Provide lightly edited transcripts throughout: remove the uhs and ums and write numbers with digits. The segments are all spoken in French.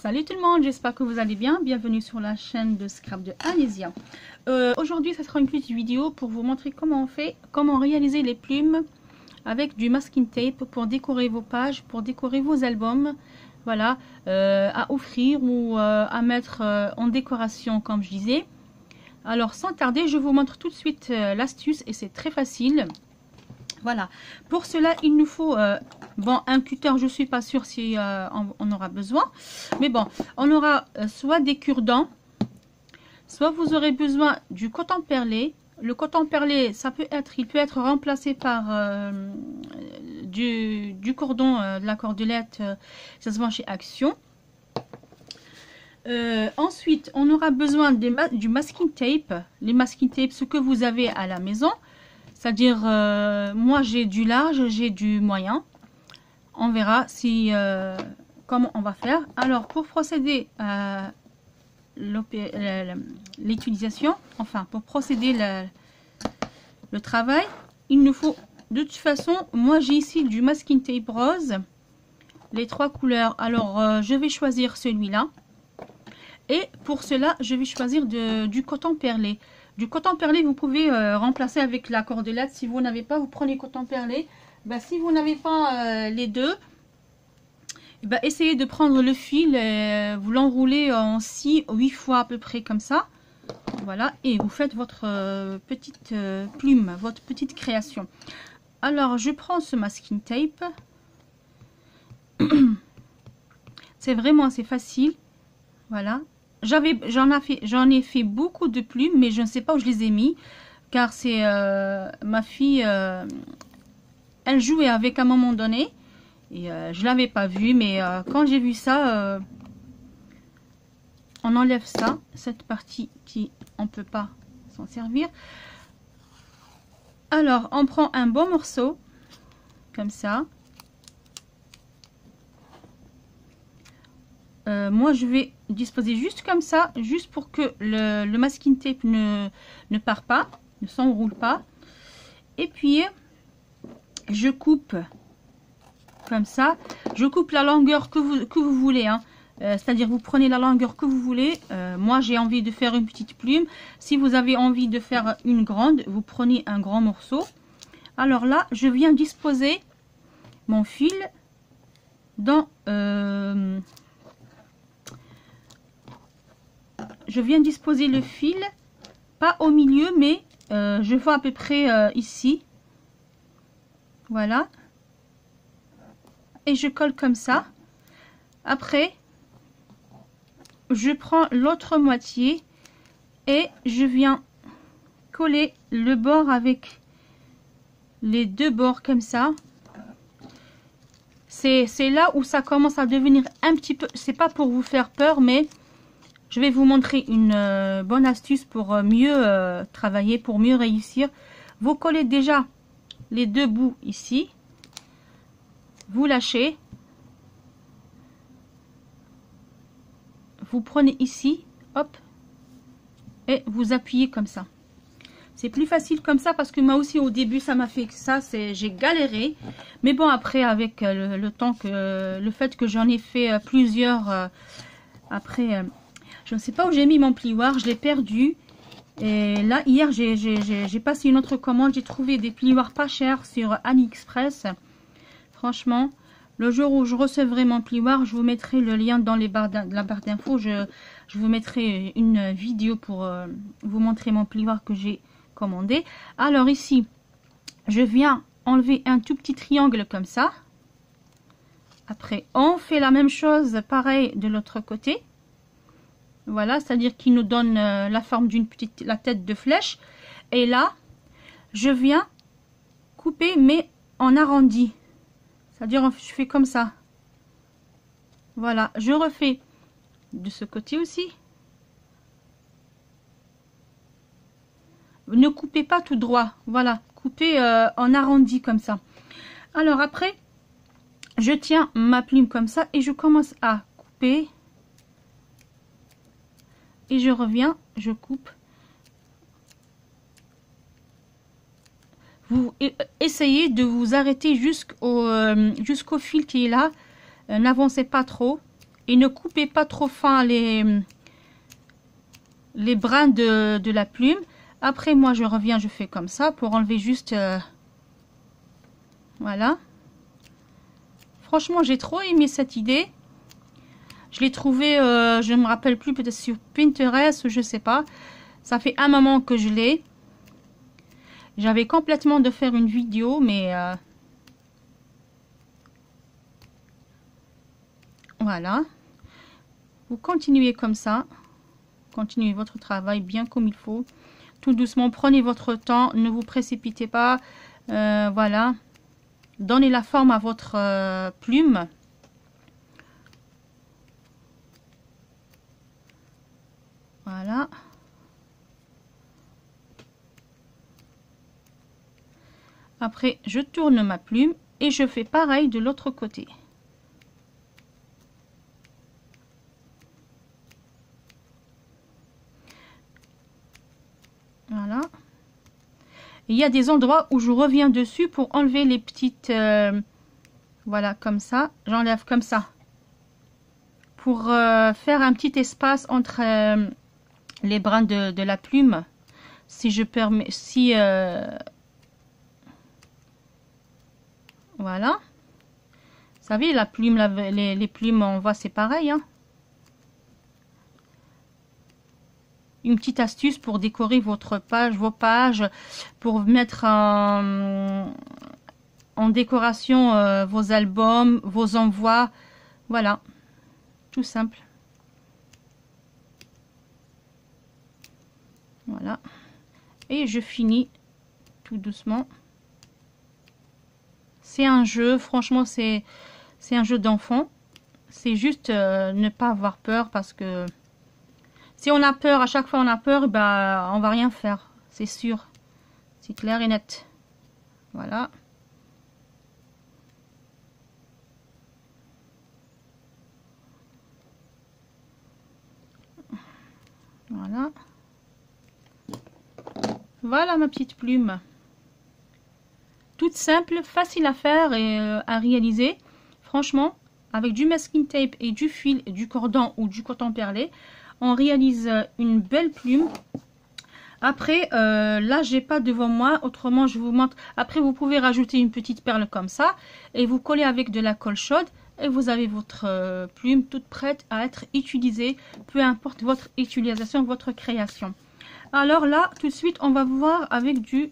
Salut tout le monde, j'espère que vous allez bien. Bienvenue sur la chaîne de Scrap de Anésia. Aujourd'hui, ça sera une petite vidéo pour vous montrer comment réaliser les plumes avec du masking tape pour décorer vos pages, pour décorer vos albums. Voilà, à offrir ou à mettre en décoration comme je disais. Alors sans tarder, je vous montre tout de suite l'astuce et c'est très facile. Voilà, pour cela il nous faut bon, un cutter, je suis pas sûre si on aura besoin, mais bon, on aura soit des cure-dents, soit vous aurez besoin du coton perlé. Le coton perlé, il peut être remplacé par du cordon, de la cordelette, ça se vend chez Action. Ensuite, on aura besoin du masking tape. Les masking tape, ce que vous avez à la maison. C'est-à-dire, moi j'ai du large, j'ai du moyen. On verra si comment on va faire. Alors, pour procéder à l'utilisation, enfin, pour procéder le travail, il nous faut, de toute façon, moi j'ai ici du masking tape rose. Les trois couleurs. Alors, je vais choisir celui-là. Et pour cela, je vais choisir du coton perlé. Du coton perlé, vous pouvez remplacer avec la cordelette. Si vous n'avez pas, vous prenez coton perlé. Ben, si vous n'avez pas les deux, ben, essayez de prendre le fil, vous l'enroulez en 6-8 fois à peu près comme ça. Voilà, et vous faites votre petite plume, votre petite création. Alors, je prends ce masking tape. C'est vraiment assez facile. Voilà. J'en ai fait beaucoup de plumes, mais je ne sais pas où je les ai mis, car c'est ma fille, elle jouait avec à un moment donné, et je l'avais pas vu, mais quand j'ai vu ça, on enlève ça, cette partie qui on peut pas s'en servir. Alors, on prend un bon morceau, comme ça. Moi je vais disposer juste comme ça, juste pour que le masking tape ne part pas, ne s'enroule pas. Et puis je coupe comme ça, je coupe la longueur que vous voulez, hein. C'est-à-dire vous prenez la longueur que vous voulez. Moi j'ai envie de faire une petite plume, si vous avez envie de faire une grande, vous prenez un grand morceau. Alors là je viens disposer mon fil dans je viens disposer le fil, pas au milieu, mais je vois à peu près ici. Voilà. Et je colle comme ça. Après, je prends l'autre moitié et je viens coller le bord avec les deux bords comme ça. C'est là où ça commence à devenir un petit peu... C'est pas pour vous faire peur, mais... Je vais vous montrer une bonne astuce pour mieux travailler, pour mieux réussir. Vous collez déjà les deux bouts ici. Vous lâchez. Vous prenez ici, hop, et vous appuyez comme ça. C'est plus facile comme ça parce que moi aussi au début ça m'a fait ça, j'ai galéré. Mais bon, après avec le temps le fait que j'en ai fait plusieurs après... je ne sais pas où j'ai mis mon plioir, je l'ai perdu. Et là, hier, j'ai passé une autre commande. J'ai trouvé des plioirs pas chers sur AliExpress. Franchement, le jour où je recevrai mon plioir, je vous mettrai le lien dans la barre d'infos. Je vous mettrai une vidéo pour vous montrer mon plioir que j'ai commandé. Alors ici, je viens enlever un tout petit triangle comme ça. Après, on fait la même chose, pareil, de l'autre côté. Voilà, c'est-à-dire qu'il nous donne la forme la tête de flèche. Et là, je viens couper, mais en arrondi. C'est-à-dire, je fais comme ça. Voilà, je refais de ce côté aussi. Ne coupez pas tout droit. Voilà, coupez en arrondi comme ça. Alors après, je tiens ma plume comme ça et je commence à couper. Et je reviens, je coupe. Vous essayez de vous arrêter jusqu'au fil qui est là. N'avancez pas trop. Et ne coupez pas trop fin les brins de la plume. Après, moi, je reviens, je fais comme ça pour enlever juste... voilà. Franchement, j'ai trop aimé cette idée. Je l'ai trouvée, je ne me rappelle plus, peut-être sur Pinterest, je sais pas. Ça fait un moment que je l'ai. J'avais complètement de faire une vidéo, mais... voilà. Vous continuez comme ça. Continuez votre travail bien comme il faut. Tout doucement, prenez votre temps. Ne vous précipitez pas. Voilà. Donnez la forme à votre plume. Voilà. Après, je tourne ma plume et je fais pareil de l'autre côté. Voilà. Il y a des endroits où je reviens dessus pour enlever les petites... voilà, comme ça. J'enlève comme ça. Pour faire un petit espace entre les brins de la plume. Si je permets... Si... voilà. Vous savez, la plume, les plumes, on voit, c'est pareil. Hein. Une petite astuce pour décorer votre page, vos pages, pour mettre en décoration vos albums, vos envois. Voilà, tout simple. Voilà. Et je finis tout doucement. C'est un jeu, franchement, c'est un jeu d'enfant. C'est juste ne pas avoir peur parce que si on a peur, à chaque fois on a peur, bah, on va rien faire, c'est sûr. C'est clair et net. Voilà. Voilà. Voilà ma petite plume. Toute simple, facile à faire et à réaliser. Franchement, avec du masking tape et du fil, et du cordon ou du coton perlé, on réalise une belle plume. Après, là, j'ai pas devant moi. Autrement, je vous montre. Après, vous pouvez rajouter une petite perle comme ça. Et vous collez avec de la colle chaude. Et vous avez votre plume toute prête à être utilisée. Peu importe votre utilisation, votre création. Alors là, tout de suite, on va voir avec du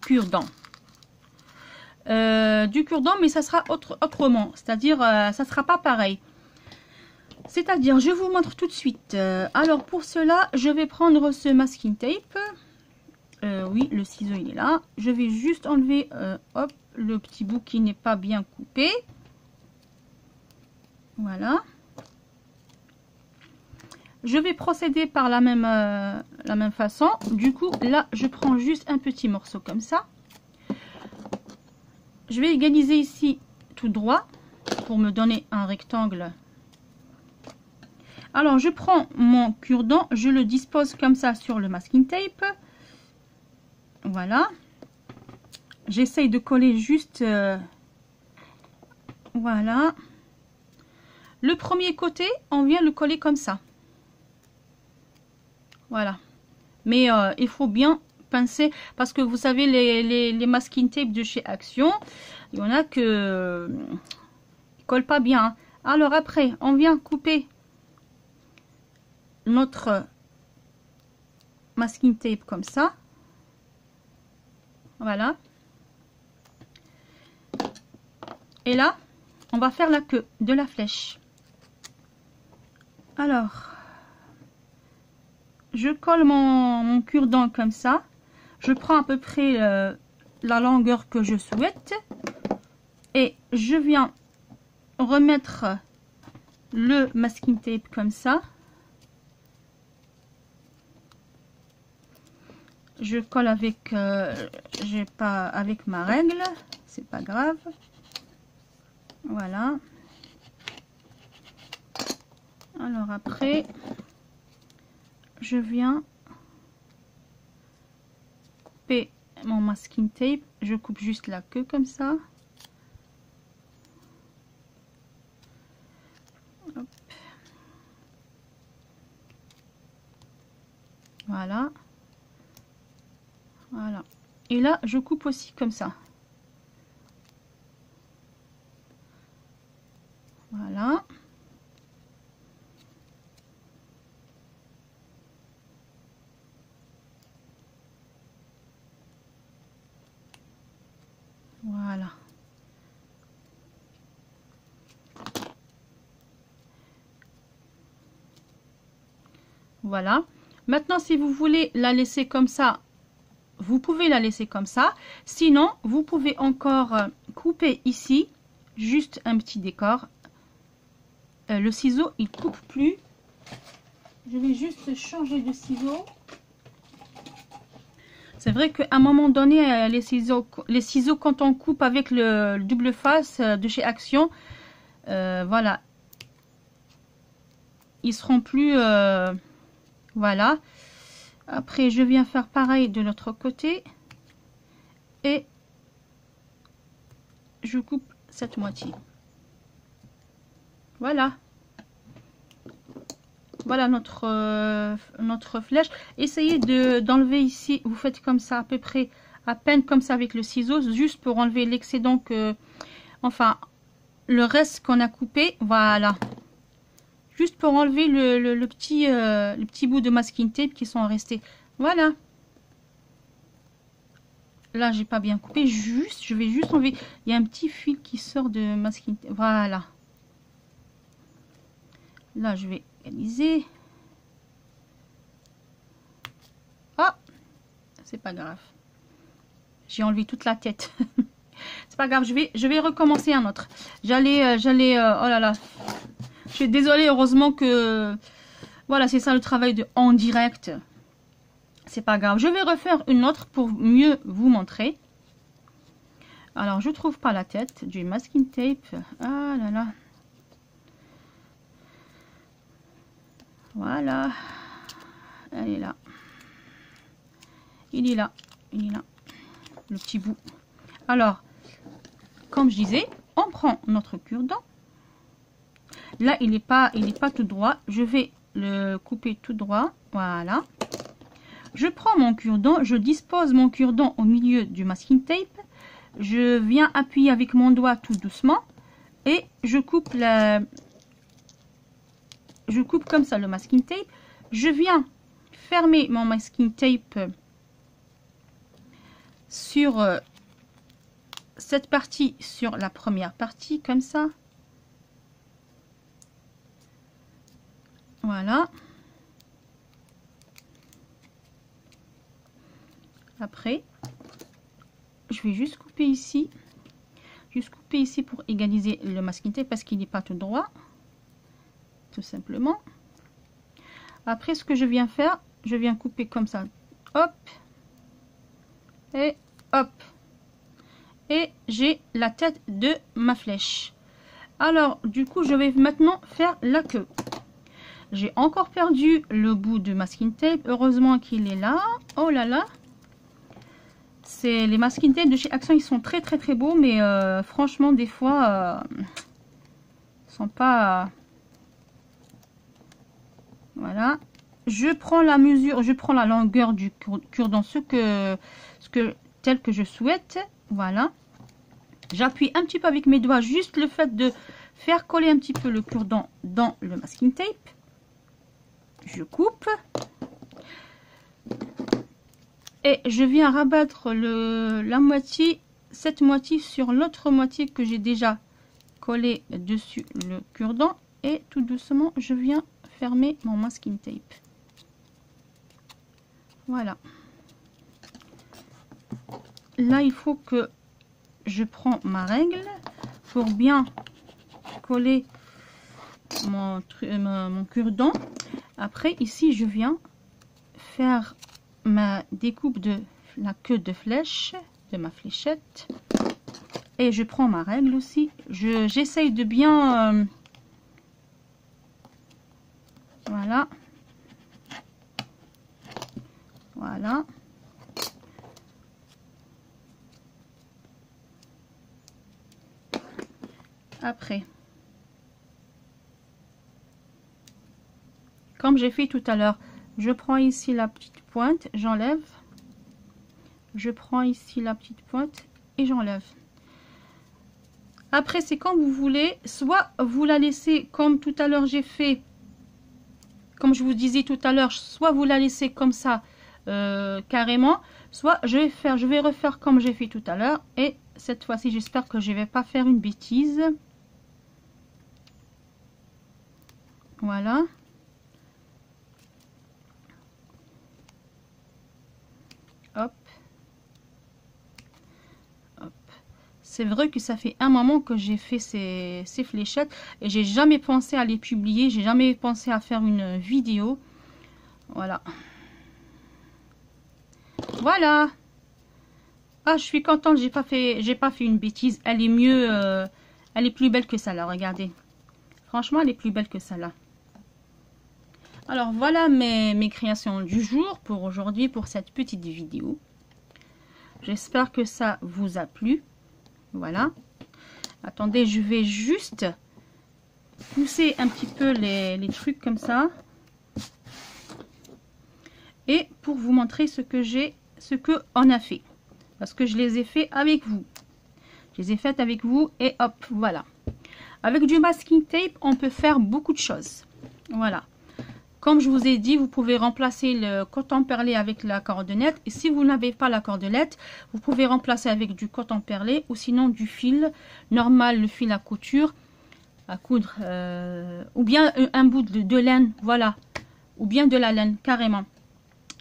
cure-dent. Du cure-dent, mais ça sera autrement. C'est-à-dire, ça sera pas pareil. C'est-à-dire, je vous montre tout de suite. Alors, pour cela, je vais prendre ce masking tape. Oui, le ciseau, il est là. Je vais juste enlever, hop, le petit bout qui n'est pas bien coupé. Voilà. Je vais procéder par la même façon. Du coup, là, je prends juste un petit morceau comme ça. Je vais égaliser ici tout droit pour me donner un rectangle. Alors, je prends mon cure-dent, je le dispose comme ça sur le masking tape. Voilà. J'essaye de coller juste... voilà. Le premier côté, on vient le coller comme ça. Voilà. Mais il faut bien pincer parce que vous savez, les masking tape de chez Action, il y en a que ne collent pas bien. Alors après, on vient couper notre masking tape comme ça. Voilà. Et là, on va faire la queue de la flèche. Alors, je colle mon cure-dent comme ça. Je prends à peu près la longueur que je souhaite. Et je viens remettre le masking tape comme ça. Je colle avec, j'ai pas avec ma règle, c'est pas grave. Voilà. Alors après, je viens couper mon masking tape. Je coupe juste la queue comme ça. Hop. Voilà. Voilà. Et là, je coupe aussi comme ça. Voilà. Voilà. Voilà. Maintenant, si vous voulez la laisser comme ça, vous pouvez la laisser comme ça. Sinon, vous pouvez encore couper ici, juste un petit décor. Le ciseau, il coupe plus. Je vais juste changer de ciseau. C'est vrai qu'à un moment donné, les ciseaux, quand on coupe avec le double face de chez Action, voilà, ils seront plus, voilà. Après, je viens faire pareil de l'autre côté et je coupe cette moitié. Voilà. Voilà notre flèche. Essayez d'enlever ici. Vous faites comme ça à peu près, à peine comme ça avec le ciseau, juste pour enlever l'excédent que, enfin, le reste qu'on a coupé. Voilà. Juste pour enlever le petit bout de masking tape qui sont restés. Voilà. Là, j'ai pas bien coupé. Je vais juste enlever. Il y a un petit fil qui sort de masking tape. Voilà. Là, je vais égaliser. Ah, c'est pas grave. J'ai enlevé toute la tête. C'est pas grave. Je vais recommencer un autre. J'allais, oh là là. Je suis désolée. Heureusement que, voilà, c'est ça le travail de en direct. C'est pas grave. Je vais refaire une autre pour mieux vous montrer. Alors, je trouve pas la tête du masking tape. Ah là là. Voilà. Elle est là. Il est là. Il est là. Le petit bout. Alors, comme je disais, on prend notre cure-dent. Là, il n'est pas tout droit. Je vais le couper tout droit. Voilà. Je prends mon cure-dent. Je dispose mon cure-dent au milieu du masking tape. Je viens appuyer avec mon doigt tout doucement. Et je coupe comme ça le masking tape. Je viens fermer mon masking tape sur cette partie, sur la première partie, comme ça. Voilà. Après, je vais juste couper ici. Juste couper ici pour égaliser le masking tape parce qu'il n'est pas tout droit. Tout simplement. Après, ce que je viens faire, je viens couper comme ça. Hop. Et hop. Et j'ai la tête de ma flèche. Alors, du coup, je vais maintenant faire la queue. J'ai encore perdu le bout de masking tape. Heureusement qu'il est là. Oh là là. C'est les masking tape de chez Action. Ils sont très très très beaux. Mais franchement, des fois, ils sont pas... Voilà. Je prends la mesure, je prends la longueur du cure-dent, tel que je souhaite. Voilà. J'appuie un petit peu avec mes doigts, juste le fait de faire coller un petit peu le cure-dent dans le masking tape. Je coupe. Et je viens rabattre la moitié, cette moitié sur l'autre moitié que j'ai déjà collé dessus le cure-dent. Et tout doucement, je viens fermer mon masking tape. Voilà. Là, il faut que je prends ma règle pour bien coller mon cure-dent. Après, ici, je viens faire ma découpe de la queue de flèche, de ma fléchette. Et je prends ma règle aussi. J'essaye de bien... voilà. Voilà. Après, comme j'ai fait tout à l'heure. Je prends ici la petite pointe, j'enlève. Je prends ici la petite pointe et j'enlève. Après, c'est quand vous voulez. Soit vous la laissez comme tout à l'heure j'ai fait. Comme je vous disais tout à l'heure, soit vous la laissez comme ça carrément. Soit je vais refaire comme j'ai fait tout à l'heure. Et cette fois-ci, j'espère que je ne vais pas faire une bêtise. Voilà. Hop. C'est vrai que ça fait un moment que j'ai fait ces fléchettes et j'ai jamais pensé à les publier, j'ai jamais pensé à faire une vidéo. Voilà. Voilà. Ah, je suis contente, j'ai pas fait une bêtise. Elle est mieux, elle est plus belle que ça là, regardez. Franchement, elle est plus belle que ça là. Alors voilà mes créations du jour pour aujourd'hui, pour cette petite vidéo. J'espère que ça vous a plu. Voilà. Attendez, je vais juste pousser un petit peu les trucs comme ça. Et pour vous montrer ce que on a fait. Parce que je les ai fait avec vous. Je les ai faites avec vous et hop, voilà. Avec du masking tape, on peut faire beaucoup de choses. Voilà. Comme je vous ai dit, vous pouvez remplacer le coton perlé avec la cordelette. Et si vous n'avez pas la cordelette, vous pouvez remplacer avec du coton perlé ou sinon du fil normal, le fil à couture, à coudre. Ou bien un bout de laine, voilà. Ou bien de la laine, carrément.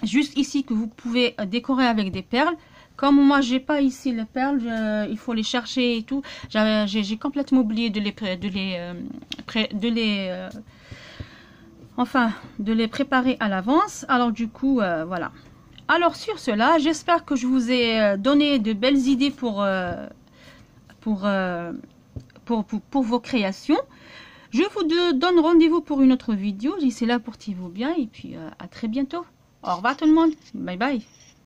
Juste ici que vous pouvez décorer avec des perles. Comme moi, j'ai pas ici les perles, il faut les chercher et tout. J'ai complètement oublié de les préparer à l'avance. Alors du coup, voilà. Alors sur cela, j'espère que je vous ai donné de belles idées pour vos créations. Je vous donne rendez-vous pour une autre vidéo. D'ici là, portez-vous bien et puis à très bientôt. Au revoir tout le monde. Bye bye.